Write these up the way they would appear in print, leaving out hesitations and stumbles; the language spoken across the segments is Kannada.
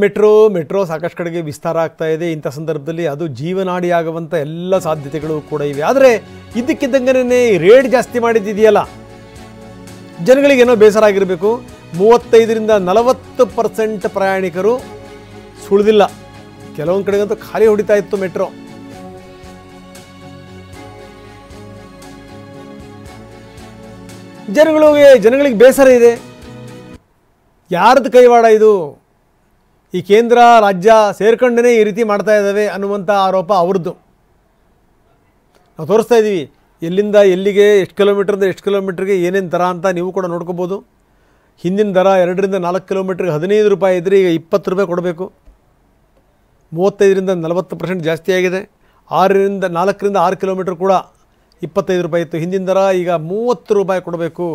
ಮೆಟ್ರೋ ಸಾಕಷ್ಟು ಕಡೆಗೆ ವಿಸ್ತಾರ ಆಗ್ತಾ ಇದೆ. ಇಂಥ ಸಂದರ್ಭದಲ್ಲಿ ಅದು ಜೀವನಾಡಿಯಾಗುವಂಥ ಎಲ್ಲ ಸಾಧ್ಯತೆಗಳು ಕೂಡ ಇವೆ. ಆದರೆ ಇದ್ದಕ್ಕಿದ್ದಂಗೆ ರೇಟ್ ಜಾಸ್ತಿ ಮಾಡಿದ್ದಿದೆಯಲ್ಲ, ಜನಗಳಿಗೇನೋ ಬೇಸರ ಆಗಿರಬೇಕು. 35ರಿಂದ 40% ಪ್ರಯಾಣಿಕರು ಸುಳಿದಿಲ್ಲ. ಕೆಲವೊಂದು ಕಡೆಗಂತೂ ಖಾಲಿ ಹೊಡಿತಾ ಇತ್ತು ಮೆಟ್ರೋ. ಜನಗಳಿಗೆ ಬೇಸರ ಇದೆ. ಯಾರ್ದು ಕೈವಾಡ ಇದು? ಈ ಕೇಂದ್ರ ರಾಜ್ಯ ಸೇರ್ಕೊಂಡೇ ಈ ರೀತಿ ಮಾಡ್ತಾ ಇದ್ದಾವೆ ಅನ್ನುವಂಥ ಆರೋಪ ಅವ್ರದ್ದು. ನಾವು ತೋರಿಸ್ತಾ ಇದ್ದೀವಿ ಎಲ್ಲಿಂದ ಎಲ್ಲಿಗೆ, ಎಷ್ಟು ಕಿಲೋಮೀಟ್ರಿಂದ ಎಷ್ಟು ಕಿಲೋಮೀಟ್ರಿಗೆ ಏನೇನು ದರ ಅಂತ ನೀವು ಕೂಡ ನೋಡ್ಕೋಬೋದು. ಹಿಂದಿನ ದರ 2ರಿಂದ 4 ಕಿಲೋಮೀಟ್ರಿಗೆ 15 ರೂಪಾಯಿ ಇದ್ದರೆ ಈಗ 20 ರೂಪಾಯಿ ಕೊಡಬೇಕು. 35ರಿಂದ 40% ಜಾಸ್ತಿ ಆಗಿದೆ. 4ರಿಂದ 6 ಕಿಲೋಮೀಟ್ರ್ ಕೂಡ 25 ರೂಪಾಯಿ ಇತ್ತು ಹಿಂದಿನ ದರ, ಈಗ 30 ರೂಪಾಯಿ ಕೊಡಬೇಕು.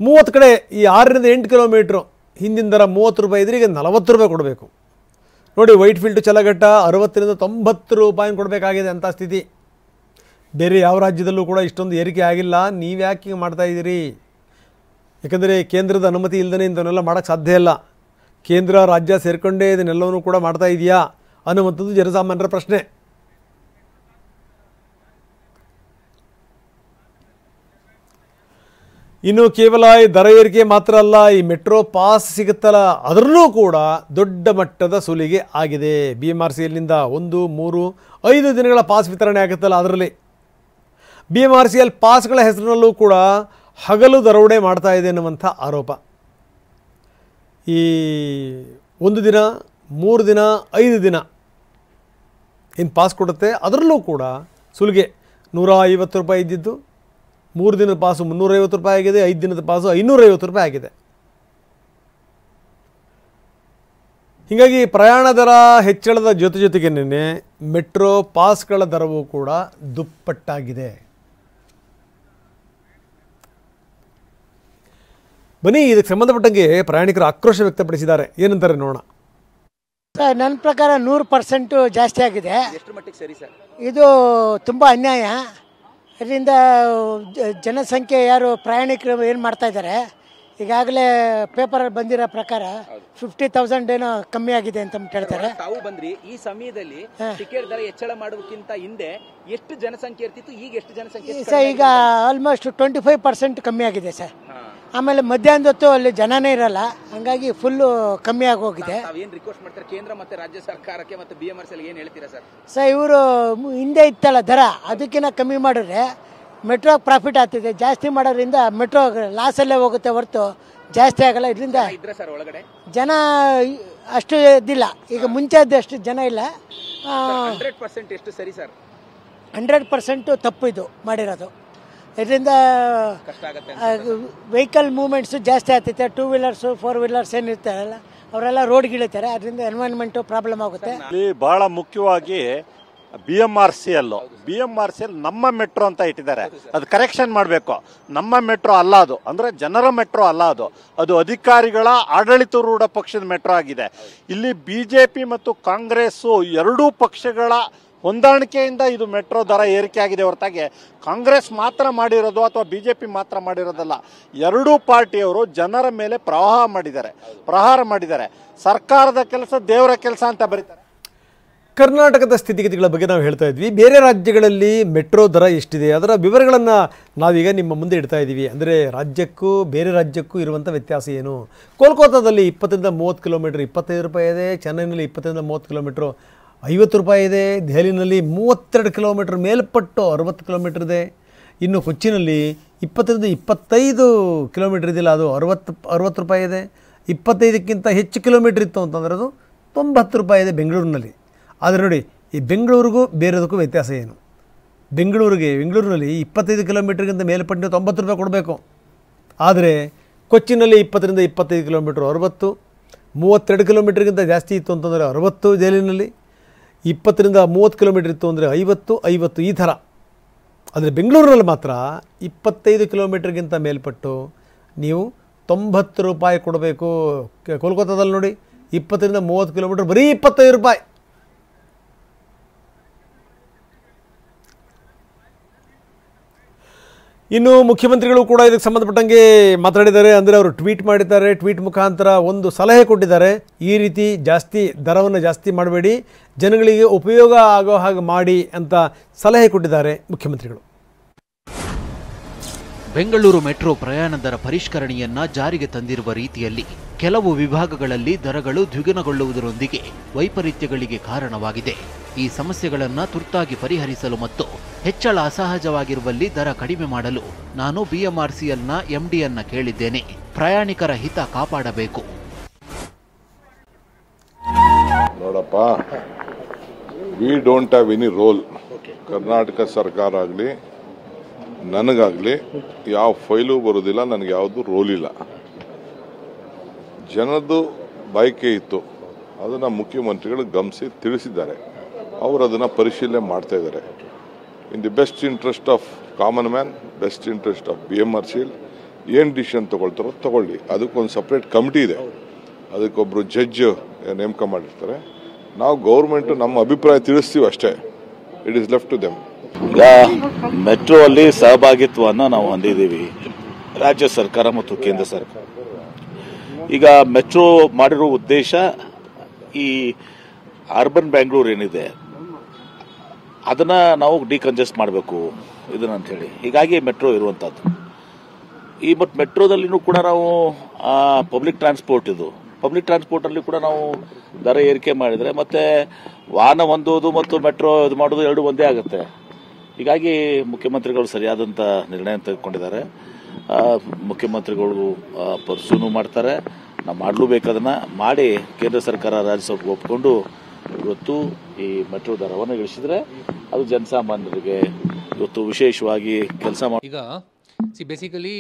30 ಕಡೆ ಈ 6ರಿಂದ 8 ಕಿಲೋಮೀಟ್ರು ಹಿಂದಿನ ದರ 30 ರೂಪಾಯಿ ಇದ್ದರೆ ಈಗ 40 ರೂಪಾಯಿ ಕೊಡಬೇಕು. ನೋಡಿ, ವೈಟ್ ಫೀಲ್ಡ್ ಚಲಘಟ್ಟ 60ರಿಂದ 90 ರೂಪಾಯಿ ಕೊಡಬೇಕಾಗಿದೆ ಅಂಥ ಸ್ಥಿತಿ. ಬೇರೆ ಯಾವ ರಾಜ್ಯದಲ್ಲೂ ಕೂಡ ಇಷ್ಟೊಂದು ಏರಿಕೆ ಆಗಿಲ್ಲ. ನೀವು ಯಾಕೆ ಹಿಂಗೆ ಮಾಡ್ತಾಯಿದ್ದೀರಿ? ಯಾಕಂದರೆ ಕೇಂದ್ರದ ಅನುಮತಿ ಇಲ್ಲದೇ ಇಂಥವನ್ನೆಲ್ಲ ಮಾಡೋಕ್ಕೆ ಸಾಧ್ಯ ಇಲ್ಲ. ಕೇಂದ್ರ ರಾಜ್ಯ ಸೇರಿಕೊಂಡೇ ಇದನ್ನೆಲ್ಲವನ್ನೂ ಕೂಡ ಮಾಡ್ತಾ ಇದೆಯಾ ಅನ್ನುವಂಥದ್ದು ಜನಸಾಮಾನ್ಯರ ಪ್ರಶ್ನೆ. ಇನ್ನು ಕೇವಲ ಈ ದರ ಏರಿಕೆ ಮಾತ್ರ ಅಲ್ಲ, ಈ ಮೆಟ್ರೋ ಪಾಸ್ ಸಿಗುತ್ತಲ್ಲ ಅದರಲ್ಲೂ ಕೂಡ ದೊಡ್ಡ ಮಟ್ಟದ ಸುಲಿಗೆ ಆಗಿದೆ. BMRCLನಿಂದ 1, 3, 5 ದಿನಗಳ ಪಾಸ್ ವಿತರಣೆ ಆಗುತ್ತಲ್ಲ, ಅದರಲ್ಲಿ BMRCL ಪಾಸ್ಗಳ ಹೆಸರಿನಲ್ಲೂ ಕೂಡ ಹಗಲು ದರೋಡೆ ಮಾಡ್ತಾ ಇದೆ ಅನ್ನುವಂಥ ಆರೋಪ. ಈ 1 ದಿನ, 3 ದಿನ, 5 ದಿನ ಏನು ಪಾಸ್ ಕೊಡುತ್ತೆ ಅದರಲ್ಲೂ ಕೂಡ ಸುಲಿಗೆ. 150 ರೂಪಾಯಿ ಇದ್ದಿದ್ದು 3 ದಿನದ ಪಾಸು 350 ರೂಪಾಯಿ ಆಗಿದೆ, 5 ದಿನದ ಪಾಸು 550 ರೂಪಾಯಿ ಆಗಿದೆ. ಹೀಗಾಗಿ ಪ್ರಯಾಣ ದರ ಹೆಚ್ಚಳದ ಜೊತೆಗೆ ಮೆಟ್ರೋ ಪಾಸ್ಗಳ ದರವೂ ಕೂಡ ದುಪ್ಪಟ್ಟಾಗಿದೆ. ಬನ್ನಿ, ಇದಕ್ಕೆ ಸಂಬಂಧಪಟ್ಟಂಗೆ ಪ್ರಯಾಣಿಕರು ಆಕ್ರೋಶ ವ್ಯಕ್ತಪಡಿಸಿದ್ದಾರೆ. ಏನಂತಾರೆ ನೋಡೋಣ. ಸರ್, ನನ್ನ ಪ್ರಕಾರ 100% ಜಾಸ್ತಿ ಆಗಿದೆ. ಎಷ್ಟು ಮಟ್ಟಿಗೆ ಸರಿ ಸರ್? ಇದು ತುಂಬ ಅನ್ಯಾಯ. ಇದರಿಂದ ಜನಸಂಖ್ಯೆ ಯಾರು ಪ್ರಯಾಣಿಕರು ಏನು ಮಾಡ್ತಾ ಇದ್ದಾರೆ, ಈಗಾಗಲೇ ಪೇಪರಲ್ಲಿ ಬಂದಿರೋ ಪ್ರಕಾರ 50,000 ಏನೋ ಕಮ್ಮಿ ಆಗಿದೆ ಅಂತ ಹೇಳ್ತಾರೆ. ತಾವು ಬಂದ್ರಿ, ಈ ಸಮಯದಲ್ಲಿ ಟಿಕೆಟ್ ದರ ಹೆಚ್ಚಳ ಮಾಡೋದಕ್ಕಿಂತ ಹಿಂದೆ ಎಷ್ಟು ಜನಸಂಖ್ಯೆ ಇರ್ತಿತ್ತು, ಈಗ ಎಷ್ಟು ಜನಸಂಖ್ಯೆ? ಸರ್, ಈಗ ಆಲ್ಮೋಸ್ಟ್ 25% ಕಮ್ಮಿ ಆಗಿದೆ ಸರ್. ಆಮೇಲೆ ಮಧ್ಯಾಹ್ನದ ಹೊತ್ತು ಅಲ್ಲಿ ಜನನೇ ಇರಲ್ಲ, ಹಂಗಾಗಿ ಫುಲ್ಲು ಕಮ್ಮಿ ಆಗೋಗಿದೆ. ಏನು ರಿಕ್ವೆಸ್ಟ್ ಮಾಡ್ತಾರೆ ಕೇಂದ್ರ ಮತ್ತು ರಾಜ್ಯ ಸರ್ಕಾರಕ್ಕೆ ಮತ್ತು BMRCL ಏನು ಹೇಳ್ತೀರಾ ಸರ್? ಸರ್, ಇವರು ಹಿಂದೆ ಇತ್ತಲ್ಲ ದರ, ಅದಕ್ಕಿಂತ ಕಮ್ಮಿ ಮಾಡಿದ್ರೆ ಮೆಟ್ರೋ ಪ್ರಾಫಿಟ್ ಆಗ್ತಿದೆ. ಜಾಸ್ತಿ ಮಾಡೋದ್ರಿಂದ ಮೆಟ್ರೋ ಲಾಸಲ್ಲೇ ಹೋಗುತ್ತೆ ಹೊರತು ಜಾಸ್ತಿ ಆಗಲ್ಲ. ಇದರಿಂದ ಇದ್ರೆ ಸರ್ ಒಳಗಡೆ ಜನ ಅಷ್ಟು ಇದ್ದಿಲ್ಲ, ಈಗ ಮುಂಚೆ ಅಷ್ಟು ಜನ ಇಲ್ಲ. 100% ಎಷ್ಟು ಸರಿ ಸರ್? 100% ತಪ್ಪು ಇದು ಮಾಡಿರೋದು. ಇದರಿಂದ ಕಷ್ಟ ಆಗುತ್ತೆ. ವೆಹಿಕಲ್ ಮೂವ್ಮೆಂಟ್ಸು ಜಾಸ್ತಿ ಆಗ್ತೈತೆ. 2 ವೀಲರ್ಸು 4 ವೀಲರ್ಸ್ ಏನಿರ್ತಾರಲ್ಲ ಅವರೆಲ್ಲ ರೋಡ್ಗಿಳಿತಾರೆ, ಅದರಿಂದ ಎನ್ವೈರನ್ಮೆಂಟು ಪ್ರಾಬ್ಲಮ್ ಆಗುತ್ತೆ. ಇಲ್ಲಿ ಬಹಳ ಮುಖ್ಯವಾಗಿ BMRCL ನಮ್ಮ ಮೆಟ್ರೋ ಅಂತ ಇಟ್ಟಿದ್ದಾರೆ. ಅದು ಕರೆಕ್ಷನ್ ಮಾಡಬೇಕು. ನಮ್ಮ ಮೆಟ್ರೋ ಅಲ್ಲ ಅದು, ಅಂದರೆ ಜನರ ಮೆಟ್ರೋ ಅಲ್ಲ ಅದು, ಅದು ಅಧಿಕಾರಿಗಳ ಆಡಳಿತಾರೂಢ ಪಕ್ಷದ ಮೆಟ್ರೋ ಆಗಿದೆ. ಇಲ್ಲಿ BJP ಮತ್ತು ಕಾಂಗ್ರೆಸ್ಸು ಎರಡೂ ಪಕ್ಷಗಳ ಹೊಂದಾಣಿಕೆಯಿಂದ ಇದು ಮೆಟ್ರೋ ದರ ಏರಿಕೆ ಆಗಿದೆ ಹೊರತಾಗಿ ಕಾಂಗ್ರೆಸ್ ಮಾತ್ರ ಮಾಡಿರೋದು ಅಥವಾ BJP ಮಾತ್ರ ಮಾಡಿರೋದಲ್ಲ. ಎರಡೂ ಪಾರ್ಟಿಯವರು ಜನರ ಮೇಲೆ ಪ್ರಹಾರ ಮಾಡಿದ್ದಾರೆ. ಸರ್ಕಾರದ ಕೆಲಸ ದೇವರ ಕೆಲಸ ಅಂತ ಬರೀತಾರೆ. ಕರ್ನಾಟಕದ ಸ್ಥಿತಿಗತಿಗಳ ಬಗ್ಗೆ ನಾವು ಹೇಳ್ತಾ ಇದ್ವಿ. ಬೇರೆ ರಾಜ್ಯಗಳಲ್ಲಿ ಮೆಟ್ರೋ ದರ ಎಷ್ಟಿದೆ ಅದರ ವಿವರಗಳನ್ನು ನಾವೀಗ ನಿಮ್ಮ ಮುಂದೆ ಇಡ್ತಾ ಇದ್ದೀವಿ. ಅಂದರೆ ರಾಜ್ಯಕ್ಕೂ ಬೇರೆ ರಾಜ್ಯಕ್ಕೂ ಇರುವಂಥ ವ್ಯತ್ಯಾಸ ಏನು? ಕೋಲ್ಕತ್ತಾದಲ್ಲಿ 20ರಿಂದ 30 ಕಿಲೋಮೀಟ್ರ್ 25 ರೂಪಾಯಿ ಇದೆ. ಚೆನ್ನೈನಲ್ಲಿ 20ರಿಂದ 30 ಕಿಲೋಮೀಟ್ರು 50 ರೂಪಾಯಿ ಇದೆ. ದೆಹಲಿನಲ್ಲಿ 32 ಕಿಲೋಮೀಟ್ರ್ ಮೇಲ್ಪಟ್ಟು 60 ಕಿಲೋಮೀಟ್ರ್ ಇದೆ. ಇನ್ನು ಕೊಚ್ಚಿನಲ್ಲಿ 20ರಿಂದ 25 ಕಿಲೋಮೀಟ್ರ್ ಇದೆಯಲ್ಲ, ಅದು 60 ರೂಪಾಯಿ ಇದೆ. 25ಕ್ಕಿಂತ ಹೆಚ್ಚು ಕಿಲೋಮೀಟ್ರ್ ಇತ್ತು ಅಂತಂದರೆ ಅದು 90 ರೂಪಾಯಿ ಇದೆ ಬೆಂಗಳೂರಿನಲ್ಲಿ. ಆದರೆ ನೋಡಿ, ಈ ಬೆಂಗಳೂರಿಗೂ ಬೇರೆದಕ್ಕೂ ವ್ಯತ್ಯಾಸ ಏನು? ಬೆಂಗಳೂರಿನಲ್ಲಿ 25 ಕಿಲೋಮೀಟ್ರಿಗಿಂತ ಮೇಲ್ಪಟ್ಟು 90 ರೂಪಾಯಿ ಕೊಡಬೇಕು. ಆದರೆ ಕೊಚ್ಚಿನಲ್ಲಿ 20ರಿಂದ 25 ಕಿಲೋಮೀಟ್ರ್ 60, 32 ಕಿಲೋಮೀಟ್ರಿಗಿಂತ ಜಾಸ್ತಿ ಇತ್ತು ಅಂತಂದರೆ 60, ದೆಹಲಿನಲ್ಲಿ 20ರಿಂದ 30 ಕಿಲೋಮೀಟ್ರ್ ಇತ್ತು ಅಂದರೆ 50 ಈ ಥರ. ಆದರೆ ಬೆಂಗಳೂರಿನಲ್ಲಿ ಮಾತ್ರ 25 ಕಿಲೋಮೀಟ್ರಿಗಿಂತ ಮೇಲ್ಪಟ್ಟು ನೀವು 90 ರೂಪಾಯಿ ಕೊಡಬೇಕು. ಕೋಲ್ಕತ್ತಾದಲ್ಲಿ ನೋಡಿ 20ರಿಂದ 30 ಕಿಲೋಮೀಟ್ರ್ ಬರೀ 25 ರೂಪಾಯಿ. ಇನ್ನು ಮುಖ್ಯಮಂತ್ರಿಗಳು ಕೂಡ ಇದಕ್ಕೆ ಸಂಬಂಧಪಟ್ಟಂಗೆ ಮಾತಾಡಿದ್ದಾರೆ. ಅಂದರೆ ಅವರು ಟ್ವೀಟ್ ಮಾಡಿದ್ದಾರೆ, ಟ್ವೀಟ್ ಮುಖಾಂತರ ಒಂದು ಸಲಹೆ ಕೊಟ್ಟಿದ್ದಾರೆ. ಈ ರೀತಿ ದರವನ್ನು ಜಾಸ್ತಿ ಮಾಡಬೇಡಿ, ಜನಗಳಿಗೆ ಉಪಯೋಗ ಆಗೋ ಹಾಗೆ ಮಾಡಿ ಅಂತ ಸಲಹೆ ಕೊಟ್ಟಿದ್ದಾರೆ ಮುಖ್ಯಮಂತ್ರಿಗಳು. ಬೆಂಗಳೂರು ಮೆಟ್ರೋ ಪ್ರಯಾಣ ದರ ಪರಿಷ್ಕರಣೆಯನ್ನ ಜಾರಿಗೆ ತಂದಿರುವ ರೀತಿಯಲ್ಲಿ ಕೆಲವು ವಿಭಾಗಗಳಲ್ಲಿ ದರಗಳು ದ್ವಿಗುಣಗೊಳ್ಳುವುದರೊಂದಿಗೆ ವೈಪರೀತ್ಯಗಳಿಗೆ ಕಾರಣವಾಗಿದೆ. ಈ ಸಮಸ್ಯೆಗಳನ್ನು ತುರ್ತಾಗಿ ಪರಿಹರಿಸಲು ಮತ್ತು ಹೆಚ್ಚಳ ಅಸಹಜವಾಗಿರುವಲ್ಲಿ ದರ ಕಡಿಮೆ ಮಾಡಲು ನಾನು ಬಿಎಂಆರ್ಸಿಎಲ್ನ ಎಂಡಿಯನ್ನ ಕೇಳಿದ್ದೇನೆ. ಪ್ರಯಾಣಿಕರ ಹಿತ ಕಾಪಾಡಬೇಕು. ನೋಡಪ್ಪ, we don't have any role. Karnataka ಸರ್ಕಾರ ಆಗಲಿ ನನಗಾಗಲಿ ಯಾವ ಫೈಲು ಬರೋದಿಲ್ಲ, ನನಗೆ ಯಾವುದು ರೋಲ್ ಇಲ್ಲ. ಜನದ್ದು ಬಯಕೆ ಇತ್ತು, ಅದನ್ನು ಮುಖ್ಯಮಂತ್ರಿಗಳು ಗಮನಿಸಿ ತಿಳಿಸಿದ್ದಾರೆ. ಅವರು ಅದನ್ನು ಪರಿಶೀಲನೆ ಮಾಡ್ತಾ ಇದ್ದಾರೆ. In the best interest of common man, best interest of BMRCL ಏನು ಡಿಸಿಷನ್ ತಗೊಳ್ತಾರೋ ತಗೊಳ್ಳಿ. ಅದಕ್ಕೊಂದು ಸಪ್ರೇಟ್ ಕಮಿಟಿ ಇದೆ, ಅದಕ್ಕೊಬ್ಬರು ಜಡ್ಜ್ ನೇಮಕ ಮಾಡಿರ್ತಾರೆ. ನಾವು ಗೌರ್ಮೆಂಟು ನಮ್ಮ ಅಭಿಪ್ರಾಯ ತಿಳಿಸ್ತೀವಿ ಅಷ್ಟೇ. It is left to them. ಈಗ ಮೆಟ್ರೋ ಅಲ್ಲಿ ಸಹಭಾಗಿತ್ವವನ್ನು ನಾವು ಹೊಂದಿದ್ದೀವಿ, ರಾಜ್ಯ ಸರ್ಕಾರ ಮತ್ತು ಕೇಂದ್ರ ಸರ್ಕಾರ. ಈಗ ಮೆಟ್ರೋ ಮಾಡಿರೋ ಉದ್ದೇಶ ಈ ಅರ್ಬನ್ ಬ್ಯಾಂಗ್ಳೂರ್ ಏನಿದೆ ಅದನ್ನ ನಾವು ಡಿಕಂಜೆಸ್ಟ್ ಮಾಡಬೇಕು ಇದನ್ನ ಅಂತ ಹೇಳಿ, ಹೀಗಾಗಿ ಮೆಟ್ರೋ ಇರುವಂತದ್ದು. ಈ ಬಟ್ ಮೆಟ್ರೋದಲ್ಲಿನೂ ಕೂಡ ನಾವು ಪಬ್ಲಿಕ್ ಟ್ರಾನ್ಸ್ಪೋರ್ಟ್ ಪಬ್ಲಿಕ್ ಟ್ರಾನ್ಸ್ಪೋರ್ಟ್ ಅಲ್ಲಿ ಕೂಡ ನಾವು ದರ ಏರಿಕೆ ಮಾಡಿದ್ರೆ ಮತ್ತೆ ವಾಹನ ಹೊಂದೋದು ಮತ್ತು ಮೆಟ್ರೋ ಇದು ಮಾಡೋದು ಎರಡು ಒಂದೇ ಆಗುತ್ತೆ. ಹೀಗಾಗಿ ಮುಖ್ಯಮಂತ್ರಿಗಳು ಸರಿಯಾದಂಥ ನಿರ್ಣಯ ತೆಗೆದುಕೊಂಡಿದ್ದಾರೆ. ಮುಖ್ಯಮಂತ್ರಿಗಳು ಪರ್ಸೂನು ಮಾಡ್ತಾರೆ, ನಾವು ಮಾಡಲೂಬೇಕದನ್ನ ಮಾಡಿ ಕೇಂದ್ರ ಸರ್ಕಾರ ರಾಜ್ಯಸಭೆಗೆ ಒಪ್ಪಿಕೊಂಡು ಇವತ್ತು ಈ ಮೆಟ್ರೋ ದರವನ್ನು ಇಳಿಸಿದ್ರೆ ಅದು ಜನಸಾಮಾನ್ಯರಿಗೆ ಇವತ್ತು ವಿಶೇಷವಾಗಿ ಕೆಲಸ ಮಾಡಿ. ಈಗ basically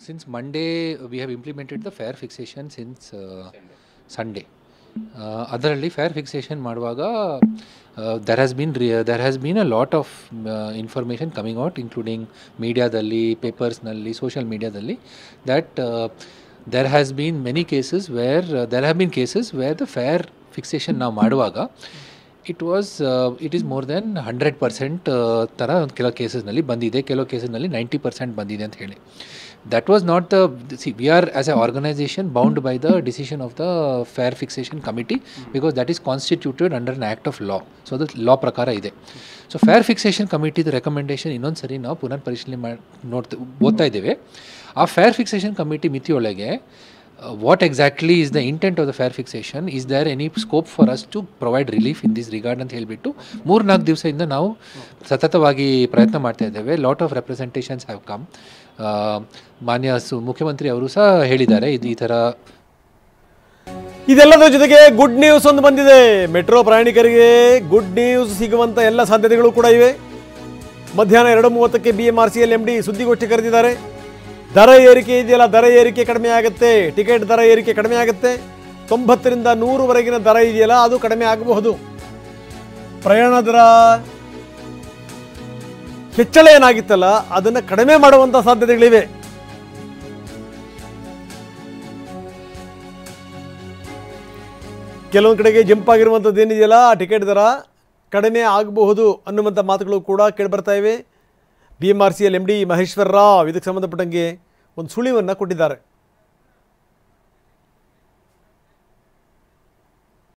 since Monday we have implemented the fair fixation since Sunday. ಅದರಲ್ಲಿ ಫೇರ್ ಫಿಕ್ಸೇಷನ್ ಮಾಡುವಾಗ there has been a lot of information coming out, including ಮೀಡಿಯಾದಲ್ಲಿ, ಪೇಪರ್ಸ್ನಲ್ಲಿ, ಸೋಷಿಯಲ್ ಮೀಡಿಯಾದಲ್ಲಿ, that there have been cases where the fair fixation ನಾವು ಮಾಡುವಾಗ it is more than 100% ಥರ ಕೆಲವು ಕೇಸಸ್ನಲ್ಲಿ ಬಂದಿದೆ, ಕೆಲವು ಕೇಸಸ್ನಲ್ಲಿ 90% ಬಂದಿದೆ ಅಂತ ಹೇಳಿ. That was not we are as an organization bound by the decision of the fair fixation committee because that is constituted under an act of law. So the law prakara ide. So fair fixation committee the recommendation ಇನ್ನೊಂದು ಸರಿ ನಾವು ಪುನಃ ಪರಿಶೀಲನೆ ಓದ್ತಾ ಇದ್ದೇವೆ. ಆ fair fixation committee ಮಿತಿಯೊಳಗೆ what exactly is the intent of the fair fixation, is there any scope for us to provide relief in this regard ಅಂತ ಹೇಳಿಬಿಟ್ಟು 3-4 ದಿವಸದಿಂದ ನಾವು ಸತತವಾಗಿ ಪ್ರಯತ್ನ ಮಾಡ್ತಾ ಇದ್ದೇವೆ. Lot of representations have come. ಮಾನ್ಯ ಮುಖ್ಯಮಂತ್ರಿ ಅವರು ಸಹ ಹೇಳಿದ್ದಾರೆ ಈ ಥರ. ಇದೆಲ್ಲದರ ಜೊತೆಗೆ ಗುಡ್ ನ್ಯೂಸ್ ಒಂದು ಬಂದಿದೆ. ಮೆಟ್ರೋ ಪ್ರಯಾಣಿಕರಿಗೆ ಗುಡ್ ನ್ಯೂಸ್ ಸಿಗುವಂಥ ಎಲ್ಲ ಸಾಧ್ಯತೆಗಳು ಕೂಡ ಇವೆ. ಮಧ್ಯಾಹ್ನ 2:30ಕ್ಕೆ ಬಿಎಂಆರ್ಸಿಎಲ್ ಎಂಡಿ ಸುದ್ದಿಗೋಷ್ಠಿ ಕರೆದಿದ್ದಾರೆ. ದರ ಏರಿಕೆ ಇದೆಯಲ್ಲ, ದರ ಏರಿಕೆ ಕಡಿಮೆ ಆಗುತ್ತೆ, ಟಿಕೆಟ್ ದರ ಏರಿಕೆ ಕಡಿಮೆ ಆಗುತ್ತೆ. 90ರಿಂದ 100ವರೆಗಿನ ದರ ಇದೆಯಲ್ಲ ಅದು ಕಡಿಮೆ ಆಗಬಹುದು. ಪ್ರಯಾಣ ದರ ಹೆಚ್ಚಳ ಏನಾಗಿತ್ತಲ್ಲ ಅದನ್ನು ಕಡಿಮೆ ಮಾಡುವಂಥ ಸಾಧ್ಯತೆಗಳಿವೆ. ಕೆಲವೊಂದು ಕಡೆಗೆ ಜಂಪ್ ಆಗಿರುವಂಥದ್ದು ಏನಿದೆಯಲ್ಲ ಆ ಟಿಕೆಟ್ ದರ ಕಡಿಮೆ ಆಗಬಹುದು ಅನ್ನುವಂಥ ಮಾತುಗಳು ಕೂಡ ಕೇಳಿಬರ್ತಾ ಇವೆ. ಬಿಎಂಆರ್ಸಿಎಲ್ ಎಂಡಿ ಮಹೇಶ್ವರ ರಾವ್ ಇದಕ್ಕೆ ಸಂಬಂಧಪಟ್ಟಂಗೆ ಒಂದು ಸುಳಿವನ್ನು ಕೊಟ್ಟಿದ್ದಾರೆ.